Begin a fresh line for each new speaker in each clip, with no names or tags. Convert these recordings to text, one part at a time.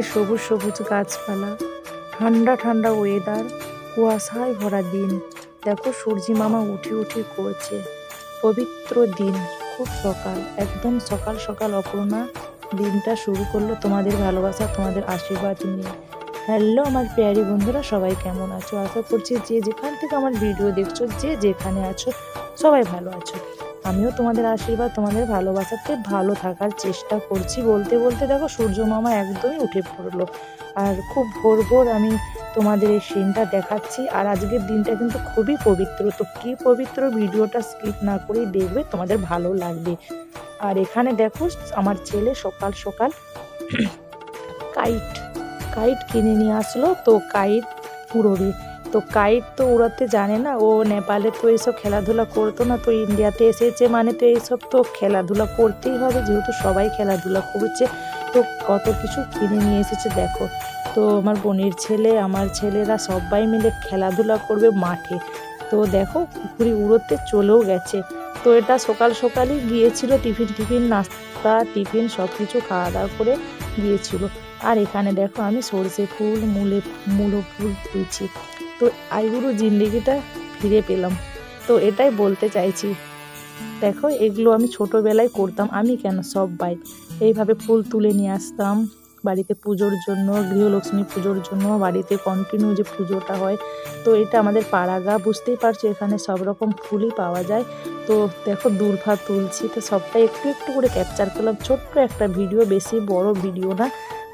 খালি সবুজ সবুজ গাছপালা, ঠান্ডা ঠান্ডা ওয়েদার, কুয়াশায় ভরা দিন। দেখো সূর্যি মামা উঠে উঠে করছে। পবিত্র দিন, খুব সকাল, একদম সকাল সকাল অপর্ণা দিনটা শুরু করলো তোমাদের ভালোবাসা, তোমাদের আশীর্বাদ নিয়ে। হ্যালো আমার প্যারি বন্ধুরা, সবাই কেমন আছো? আশা করছি যে যেখান থেকে আমার ভিডিও দেখছো, যে যেখানে আছো সবাই ভালো আছো। আমিও তোমাদের আশীর্বাদ, তোমাদের ভালোবাসাতে ভালো থাকার চেষ্টা করছি। বলতে বলতে দেখো সূর্য মামা একদমই উঠে পড়লো। আর খুব ভোর ভোর আমি তোমাদের এই সিনটা দেখাচ্ছি। আর আজকের দিনটা কিন্তু খুবই পবিত্র। তো কি পবিত্র, ভিডিওটা স্কিপ না করেই দেখবে, তোমাদের ভালো লাগবে। আর এখানে দেখো আমার ছেলে সকাল সকাল কাইট কিনে নিয়ে আসলো। তো কাইট উড়বে। তো কাইট তো উড়াতে জানে না, ও নেপালে তো এইসব খেলাধুলা করতো না, তো ইন্ডিয়াতে এসেছে মানে তো এইসব তো খেলাধুলা করতেই হবে, যেহেতু সবাই খেলাধুলা করছে। তো কত কিছু কিনে নিয়ে এসেছে দেখো। তো আমার বোনের ছেলে, আমার ছেলেরা সবাই মিলে খেলাধুলা করবে মাঠে। তো দেখো ঘুড়ি উড়োতে চলেও গেছে। তো এটা সকাল সকালই গিয়েছিল, টিফিন নাস্তা টিফিন সব কিছু খাওয়া দাওয়া করে গিয়েছিল। আর এখানে দেখো আমি সরষে ফুল মূলো ফুল তুলছি। তো আইবুড়ো জিন্দেগিটা ফিরে পেলাম, তো এটাই বলতে চাইছি। দেখো এগুলো আমি ছোটোবেলায় করতাম, আমি কেন সবাই এইভাবে ফুল তুলে নিয়ে আসতাম বাড়িতে পুজোর জন্য, গৃহলক্ষ্মী পুজোর জন্য, বাড়িতে কন্টিনিউ যে পুজোটা হয়। তো এটা আমাদের পাড়াগা, বুঝতেই পারছো এখানে সব রকম ফুলই পাওয়া যায়। তো দেখো দূর্ভা তুলছি, তো সবটাই একটু একটু করে ক্যাপচার করলাম, ছোট্ট একটা ভিডিও, বেশি বড় ভিডিও না।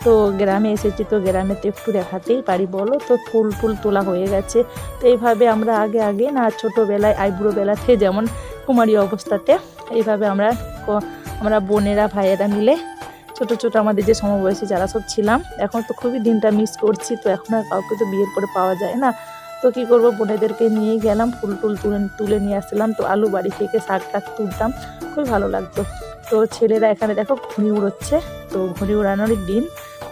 তো গ্রামে এসেছি, তো গ্রামে তো একটু দেখাতেই পারি বলো। তো ফুল তোলা হয়ে গেছে। তো এইভাবে আমরা আগে না ছোটোবেলায় আইবুড়ো বেলাতে যেমন কুমারী অবস্থাতে এইভাবে আমরা বোনেরা ভাইয়েরা মিলে ছোট আমাদের যে সমবয়সী যারা সব ছিলাম, এখন তো খুবই দিনটা মিস করছি। তো এখন আর কাউকে তো বিয়ের পরে পাওয়া যায় না। তো কী করবো, বোনেদেরকে নিয়ে গেলাম, ফুল তুলে নিয়ে আসলাম। তো আলু বাড়ি থেকে শাক তুলতাম, খুবই ভালো লাগতো। তো ছেলেরা এখানে দেখো ঘুড়ি উড়োচ্ছে। তো ঘুড়ি উড়ানোর দিন,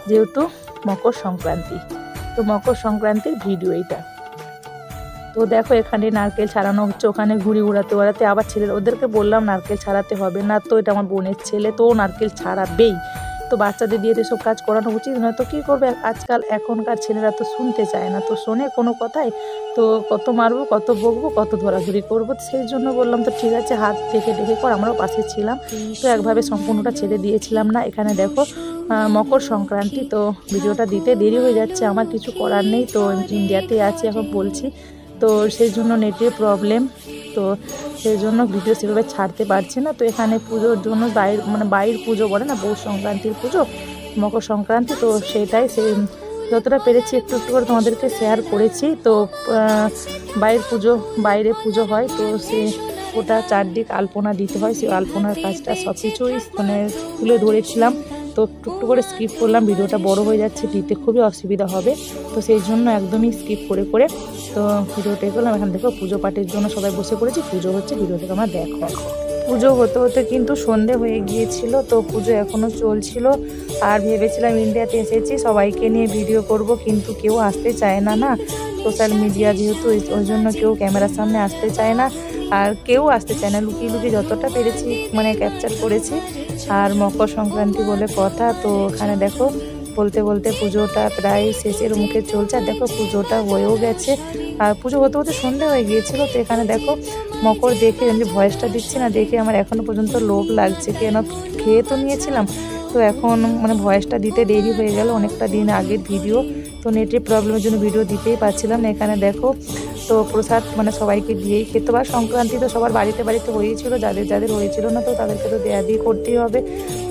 যেহেতু মকর সংক্রান্তি, তো মকর সংক্রান্তির ভিডিও এইটা। তো দেখো এখানে নারকেল ছাড়ানো হচ্ছে, ওখানে ঘুড়ি উড়াতে আবার ওদেরকে বললাম নারকেল ছাড়াতে হবে না। তো এটা আমার বোনের ছেলে, তো নারকেল ছাড়াবেই। তো বাচ্চাদের দিয়ে এসব কাজ করানো উচিত নয়। তো কী করবে, এখনকার ছেলেরা তো শুনতে চায় না, তো শোনে কোনো কথাই। তো কত মারবো, কত বকবো, কত ধরাধরি করবো। সেই জন্য বললাম তো ঠিক আছে, হাত দেখে কর, আমরাও পাশে ছিলাম। তো একভাবে সম্পূর্ণটা ছেড়ে দিয়েছিলাম না। এখানে দেখো মকর সংক্রান্তি, তো ভিডিওটা দিতে দেরি হয়ে যাচ্ছে, আমার কিছু করার নেই। তো ইন্ডিয়াতে আছি এখন বলছি, তো সেই জন্য নেটের প্রবলেম, তো সেই জন্য ভিডিও সেভাবে ছাড়তে পারছি না। তো এখানে পুজোর জন্য বাইরের পুজো বলে না, পৌষ সংক্রান্তির পুজো, মকর সংক্রান্তি, তো সেটাই যতটা পেরেছি একটু করে তোমাদেরকে শেয়ার করেছি। তো বাইরে পুজো হয়, তো ওটা চারদিক আলপনা দিতে হয়, সেই আলপনার কাজটা সব কিছুই তুলে ধরেছিলাম। তো একটু করে স্কিপ করলাম, ভিডিওটা বড় হয়ে যাচ্ছে, দিতে খুবই অসুবিধা হবে। তো সেই জন্য একদমই স্কিপ করে তো ভিডিওটা করলাম। এখানে দেখো পুজো পাঠের জন্য সবাই বসে পড়েছি, পুজো হচ্ছে, ভিডিওটা তোমরা দেখো। পুজো হতে কিন্তু সন্ধে হয়ে গিয়েছিল। তো পুজো এখনও চলছিল। আর ভেবেছিলাম ইন্ডিয়াতে এসেছি সবাইকে নিয়ে ভিডিও করব, কিন্তু কেউ আসতে চায় না সোশ্যাল মিডিয়া যেহেতু, ওই জন্য কেউ ক্যামেরার সামনে আসতে চায় না। আর কেউ আসতে চায় না, লুকিয়ে যতটা পেরেছি ক্যাপচার করেছি। আর মকর সংক্রান্তি বলে কথা। তো ওখানে দেখো বলতে পুজোটা প্রায় শেষের মুখে চলছে। আর দেখো পুজোটা হয়েও গেছে, আর পুজো হতে সন্ধে হয়ে গিয়েছিল। তো এখানে দেখো মকর দেখে আমি যে ভয়েসটা দিচ্ছি না, দেখে আমার এখনও পর্যন্ত লোভ লাগছে, কেন খেয়ে তো নিয়েছিলাম। তো এখন ভয়েসটা দিতে দেরি হয়ে গেল, অনেকটা দিন আগের ভিডিও। তো নেটের প্রবলেমের জন্য ভিডিও দিতেই পারছিলাম না। এখানে দেখো তো প্রসাদ সবাইকে দিয়েই খেতে পারে। সংক্রান্তি তো সবার বাড়িতে হয়েছিল, যাদের হয়েছিল না তো তাদেরকে তো দেয়া দিয়ে করতেই হবে।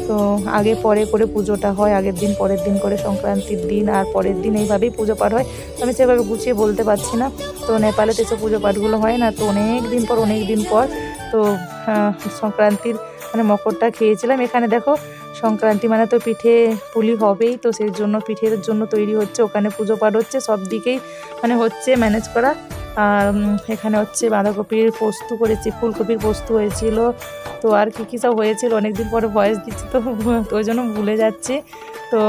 তো আগে পরে করে পুজোটা হয়, আগের দিন পরের দিন করে, সংক্রান্তির দিন আর পরের দিন এইভাবেই পুজো পাঠ হয়। আমি সেভাবে গুছিয়ে বলতে পারছি না। তো নেপালেতে এসব পুজো পাঠগুলো হয় না। তো অনেক দিন পর তো সংক্রান্তির মকরটা খেয়েছিলাম। এখানে দেখো সংক্রান্তি তো পিঠে পুলি হবেই, তো সেই জন্য পিঠের জন্য তৈরি হচ্ছে, ওখানে পুজো পাঠ হচ্ছে, সব দিকেই হচ্ছে ম্যানেজ করা। আর এখানে হচ্ছে বাঁধাকপির পোস্ত করেছি, ফুলকপির পোস্ত হয়েছিল। তো আর কী সব হয়েছিল, অনেকদিন পরে ভয়েস দিচ্ছি, তো ওই জন্য ভুলে যাচ্ছি। তো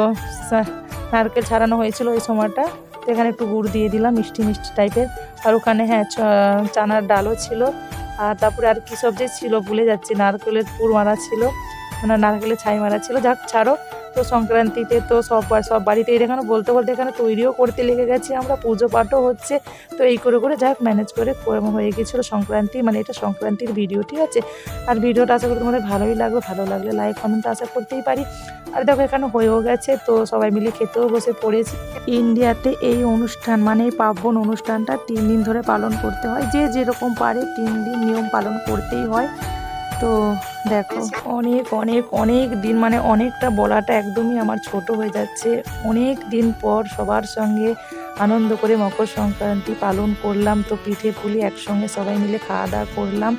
নারকেল ছাড়ানো হয়েছিল ওই সময়টা। তো এখানে একটু গুড় দিয়ে দিলাম, মিষ্টি টাইপের। আর ওখানে চানার ডালও ছিল। আর তারপরে আর কী সব যে ছিল ভুলে যাচ্ছি, নারকেলের পুর মারা ছিল, নারকেলের ছাই মারা ছিল। যাক ছাড়ো। তো সংক্রান্তিতে তো সব বাড়িতে এখানে বলতে বলতে এখানে তৈরিও করতে লেগে গেছি আমরা, পুজো পাঠও হচ্ছে। তো এই করে করে যাই হোক ম্যানেজ করে হয়ে গেছিলো সংক্রান্তি, মানে এটা সংক্রান্তির ভিডিও, ঠিক আছে। আর ভিডিওটা আশা করি তোমাদের ভালোই লাগবে, ভালো লাগলে লাইক কমেন্ট আশা করতেই পারি। আর দেখো এখানে হয়েও গেছে, তো সবাই মিলে খেতেও বসে পড়েছি। ইন্ডিয়াতে এই অনুষ্ঠান মানে এই পার্বণ অনুষ্ঠানটা 3 দিন ধরে পালন করতে হয়, যে যেরকম পারে 3 দিন নিয়ম পালন করতেই হয়। তো দেখো অনেক অনেক অনেক দিন, মানে অনেকটা বলাটা একদমই আমার ছোট হয়ে যাচ্ছে। অনেক দিন পর সবার সঙ্গে আনন্দ করে মকর সংক্রান্তি পালন করলাম। তো পিঠে পুলি একসঙ্গে সবাই মিলে খাওয়া দাওয়া করলাম।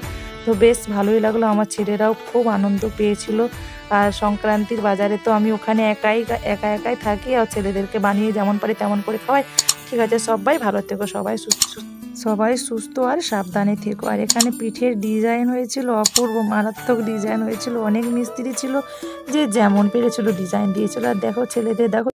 তো বেশ ভালোই লাগলো, আমার ছেলেরাও খুব আনন্দ পেয়েছিল। আর সংক্রান্তির বাজারে তো আমি ওখানে একাই থাকি, আর ছেলেদেরকে বানিয়ে যেমন পারি তেমন করে খাওয়াই। ঠিক আছে, সবাই ভালো থেকো, সবাই সুস্থ আর সাবধানে থেকো। আর এখানে পিঠের ডিজাইন হয়েছিল অপূর্ব, মারাত্মক ডিজাইন হয়েছিল, অনেক মিস্ত্রি ছিল, যে যেমন পেরেছিল ডিজাইন দিয়েছিল। আর দেখো ছেলেদের দেখো